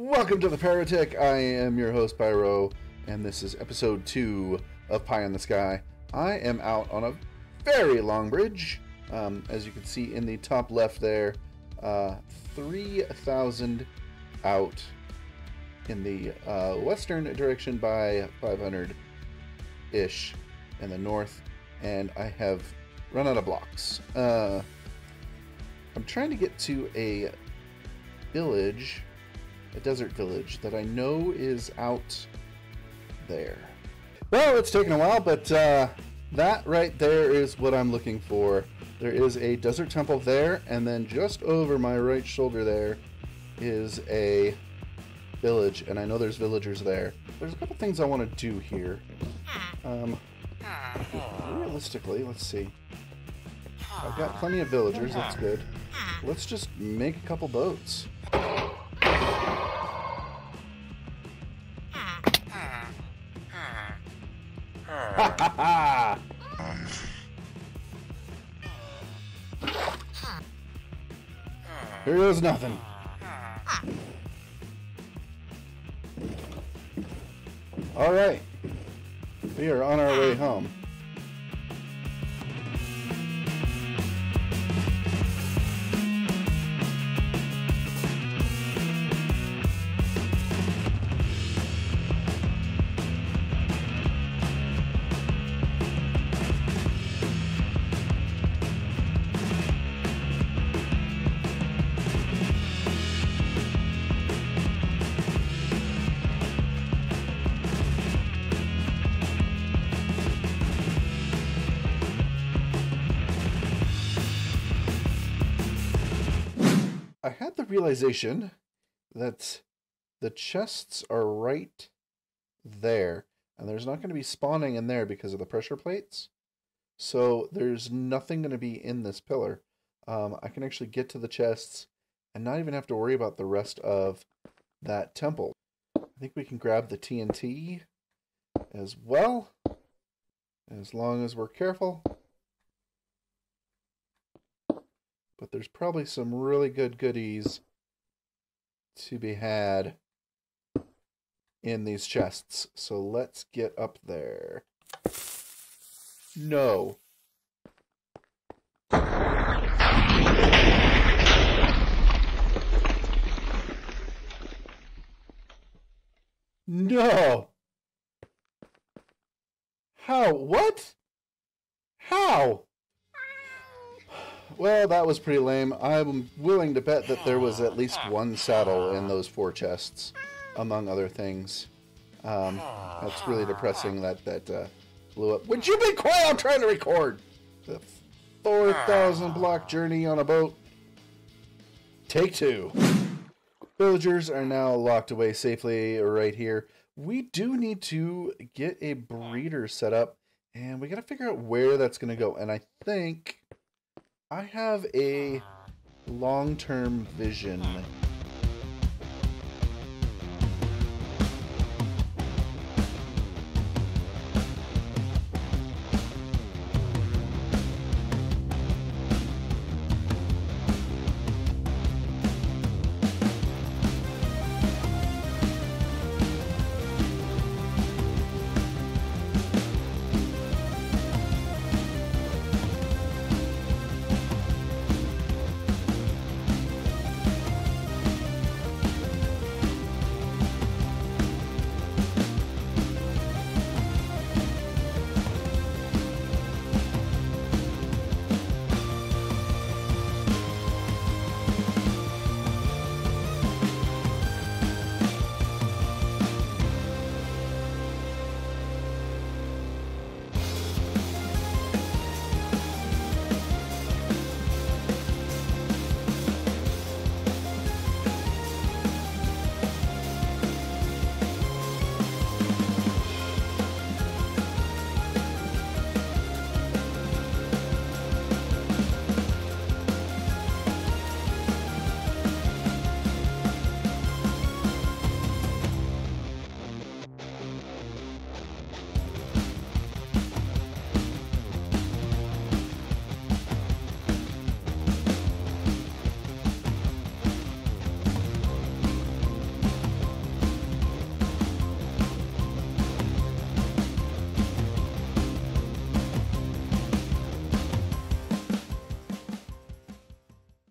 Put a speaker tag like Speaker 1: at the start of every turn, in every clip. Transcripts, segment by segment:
Speaker 1: Welcome to the Paratic. I am your host, Pyro, and this is episode 2 of Pie in the Sky. I am out on a very long bridge. As you can see in the top left there, 3,000 out in the western direction by 500-ish in the north, and I have run out of blocks. I'm trying to get to a village, a desert village that I know is out there. Well, it's taken a while, but that right there is what I'm looking for. There is a desert temple there, and then just over my right shoulder there is a village, and I know there's villagers there. There's a couple things I want to do here. Realistically, let's see. I've got plenty of villagers, that's good. Let's just make a couple boats. Ha ha ha! Here goes nothing. Alright. We are on our way home. I had the realization that the chests are right there, and there's not going to be spawning in there because of the pressure plates. So there's nothing going to be in this pillar. I can actually get to the chests and not even have to worry about the rest of that temple. I think we can grab the TNT as well, as long as we're careful. But there's probably some really good goodies to be had in these chests. So let's get up there. No. No. How? What? How? Well, that was pretty lame. I'm willing to bet that there was at least one saddle in those 4 chests, among other things. That's really depressing that blew up. Would you be quiet? I'm trying to record! The 4,000 block journey on a boat. Take 2. Villagers are now locked away safely right here. We do need to get a breeder set up, and we gotta figure out where that's gonna go. And I think I have a long-term vision.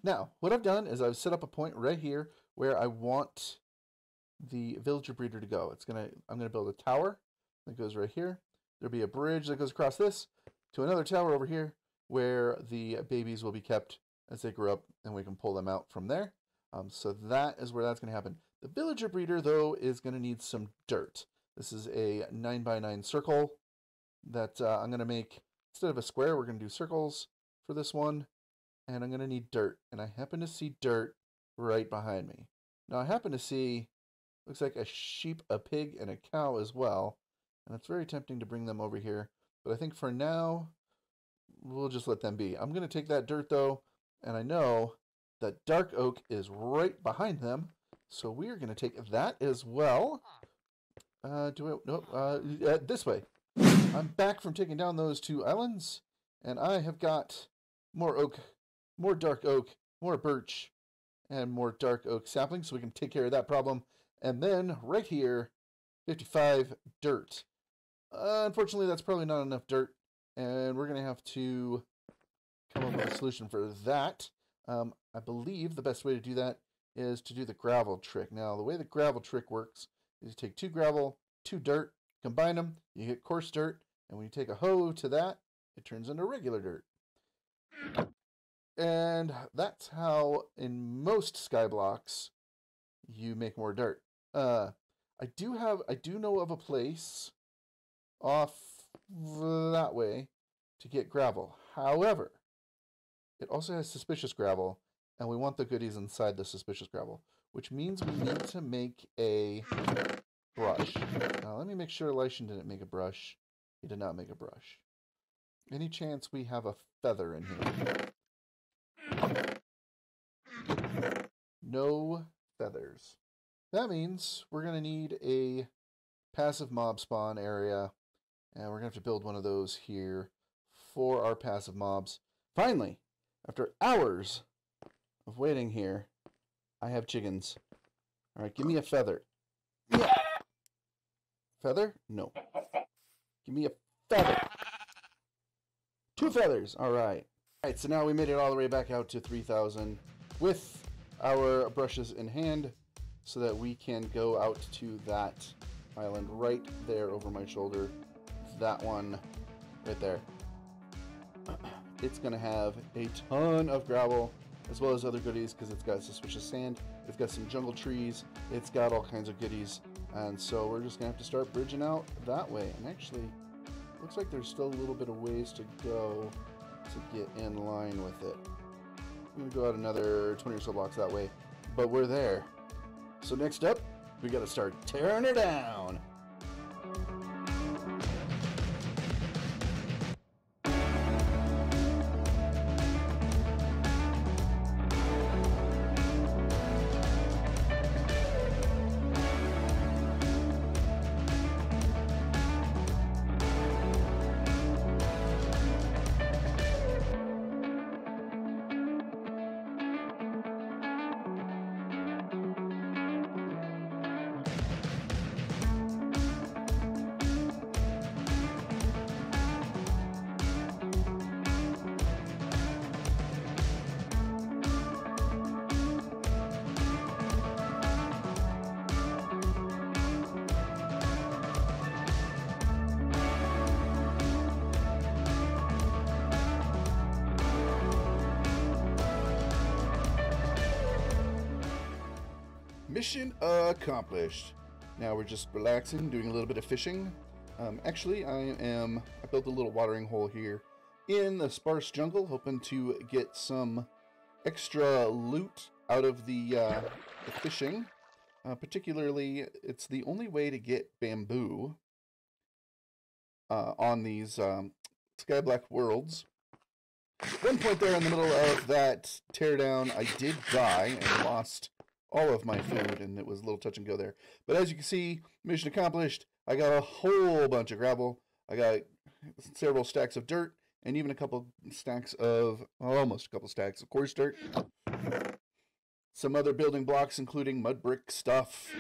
Speaker 1: Now, what I've done is I've set up a point right here where I want the villager breeder to go. I'm gonna build a tower that goes right here. There'll be a bridge that goes across this to another tower over here where the babies will be kept as they grow up, and we can pull them out from there. So that is where that's going to happen. The villager breeder, though, is going to need some dirt. This is a 9x9 circle that I'm going to make. Instead of a square, we're going to do circles for this one. And I'm going to need dirt. And I happen to see dirt right behind me. Now, I happen to see, looks like a sheep, a pig, and a cow as well. And it's very tempting to bring them over here. But I think for now, we'll just let them be. I'm going to take that dirt, though, and I know that dark oak is right behind them. So we are going to take that as well. This way. I'm back from taking down those 2 islands, and I have got more oak, more dark oak, more birch, and more dark oak saplings, so we can take care of that problem. And then right here, 55 dirt. Unfortunately, that's probably not enough dirt, and we're going to have to come up with a solution for that. I believe the best way to do that is to do the gravel trick. Now, the way the gravel trick works is you take 2 gravel, 2 dirt, combine them, you get coarse dirt, and when you take a hoe to that, it turns into regular dirt. And that's how, in most Skyblocks, you make more dirt. I do know of a place off that way to get gravel. However, it also has suspicious gravel, and we want the goodies inside the suspicious gravel, which means we need to make a brush. Now, let me make sure Lyshin didn't make a brush. He did not make a brush. Any chance we have a feather in here? No feathers. That means we're going to need a passive mob spawn area, and we're going to have to build one of those here for our passive mobs. Finally, after hours of waiting here, I have chickens. All right, give me a feather. Yeah. Feather? No. Give me a feather. 2 feathers. All right. All right, so now we made it all the way back out to 3,000 with our brushes in hand so that we can go out to that island right there over my shoulder. That one right there. It's going to have a ton of gravel as well as other goodies because it's got suspicious sand, it's got some jungle trees, it's got all kinds of goodies, and so we're just going to have to start bridging out that way. And actually, looks like there's still a little bit of ways to go to get in line with it. I'm going to go out another 20 or so blocks that way, but we're there. So next up, we got to start tearing her down. Mission accomplished. Now we're just relaxing, doing a little bit of fishing. Actually, I built a little watering hole here in the sparse jungle, hoping to get some extra loot out of the fishing. Particularly, it's the only way to get bamboo on these Skyblock worlds. At one point there in the middle of that teardown, I did die and lost all of my food, and it was a little touch and go there. But as you can see, mission accomplished. I got a whole bunch of gravel. I got several stacks of dirt, and even almost a couple stacks of coarse dirt. Some other building blocks, including mud brick stuff.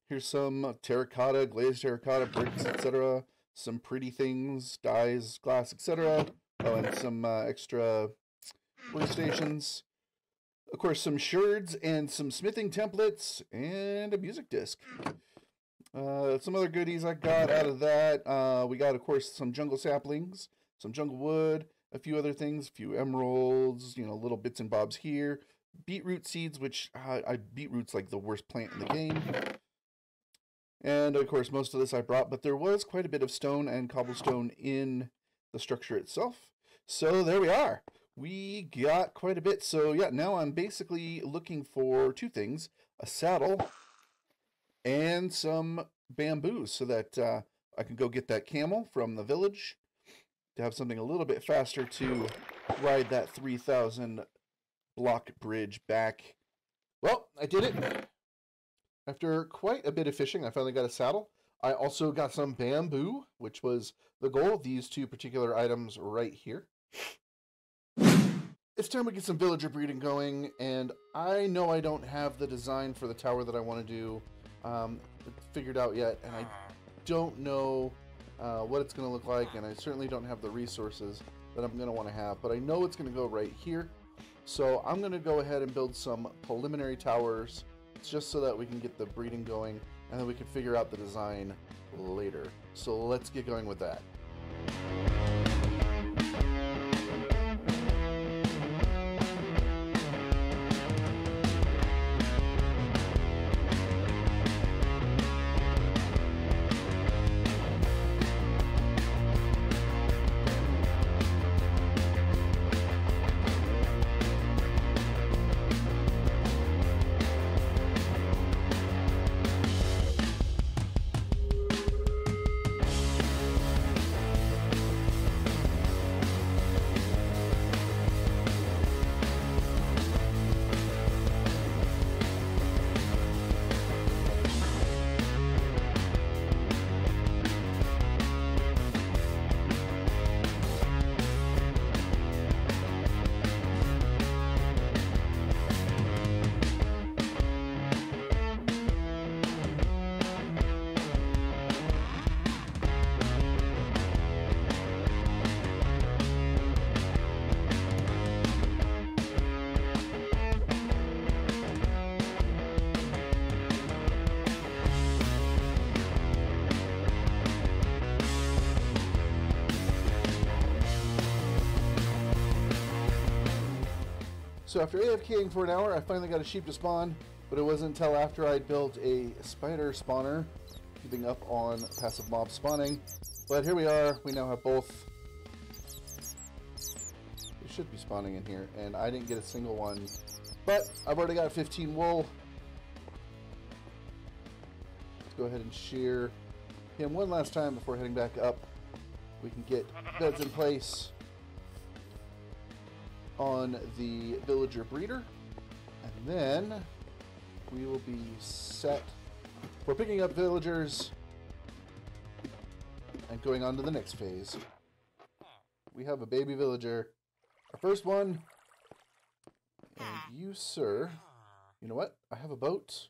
Speaker 1: Here's some terracotta, glazed terracotta bricks, etc. Some pretty things, dyes, glass, etc. Oh, and some extra workstations. Of course, some sherds and some smithing templates and a music disc. Some other goodies I got out of that. We got, of course, some jungle saplings, some jungle wood, a few other things, a few emeralds, you know, little bits and bobs here. Beetroot seeds, which beetroot's like the worst plant in the game. And, of course, most of this I brought, but there was quite a bit of stone and cobblestone in the structure itself. So there we are. We got quite a bit. So, yeah, now I'm basically looking for two things. A saddle and some bamboo so that I can go get that camel from the village to have something a little bit faster to ride that 3,000 block bridge back. Well, I did it. After quite a bit of fishing, I finally got a saddle. I also got some bamboo, which was the goal. These two particular items right here. It's time we get some villager breeding going, and I know I don't have the design for the tower that I want to do figured out yet, and I don't know what it's going to look like, and I certainly don't have the resources that I'm going to want to have, but I know it's going to go right here. So I'm going to go ahead and build some preliminary towers just so that we can get the breeding going, and then we can figure out the design later. So let's get going with that. So after AFKing for an hour, I finally got a sheep to spawn, but it wasn't until after I built a spider spawner, keeping up on passive mob spawning. But here we are, we now have both. They should be spawning in here, and I didn't get a single one. But I've already got 15 wool. Let's go ahead and shear him one last time before heading back up. We can get beds in place on the villager breeder, and then we will be set for picking up villagers and going on to the next phase. We have a baby villager, our first one, and you, sir, you know what? I have a boat.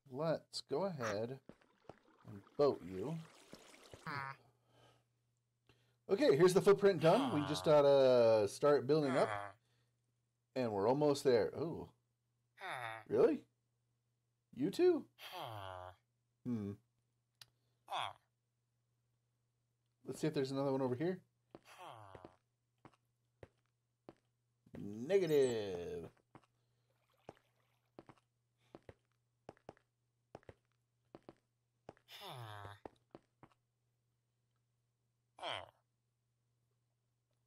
Speaker 1: Let's go ahead and boat you. Okay, here's the footprint done. We just gotta start building up. And we're almost there. Oh. Really? You too? Let's see if there's another one over here. Negative.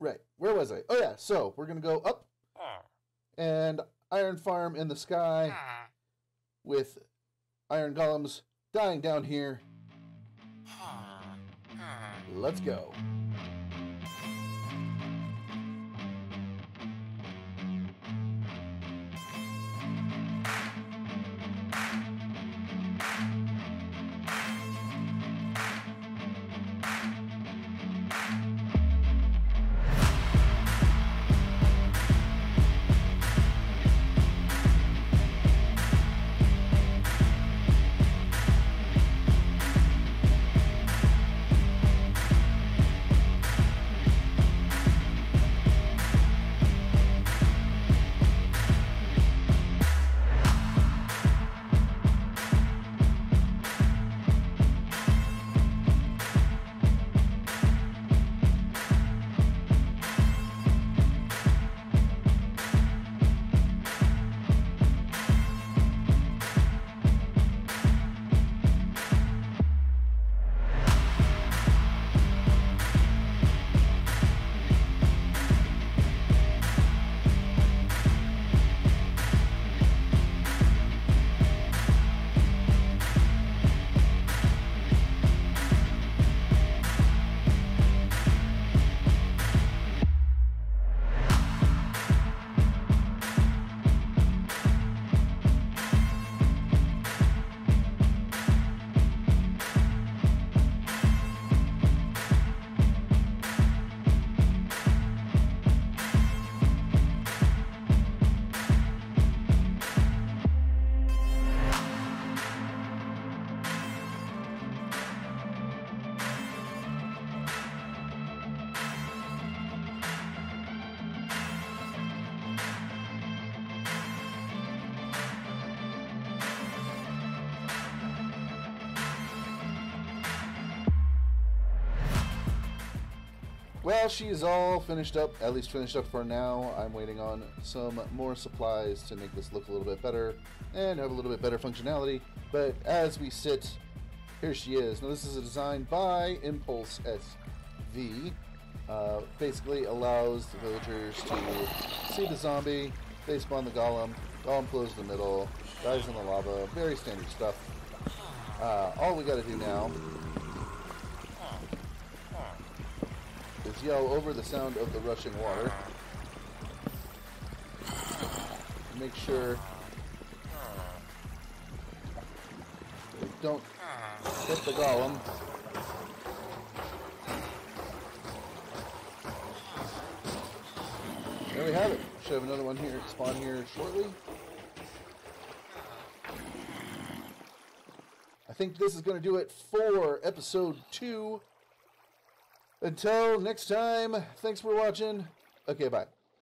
Speaker 1: Right, where was I? Oh yeah, so we're gonna go up and iron farm in the sky with iron golems dying down here. Let's go. Well, she is all finished up, at least finished up for now. I'm waiting on some more supplies to make this look a little bit better and have a little bit better functionality. But as we sit, here she is. Now, this is a design by Impulse SV. Basically allows the villagers to see the zombie, they spawn the golem flows in the middle, dies in the lava, very standard stuff. All we gotta do now is yell over the sound of the rushing water. Make sure we don't hit the golem. There we have it. Should have another one here, spawn here shortly. I think this is going to do it for episode 2. Until next time, thanks for watching. Okay, bye.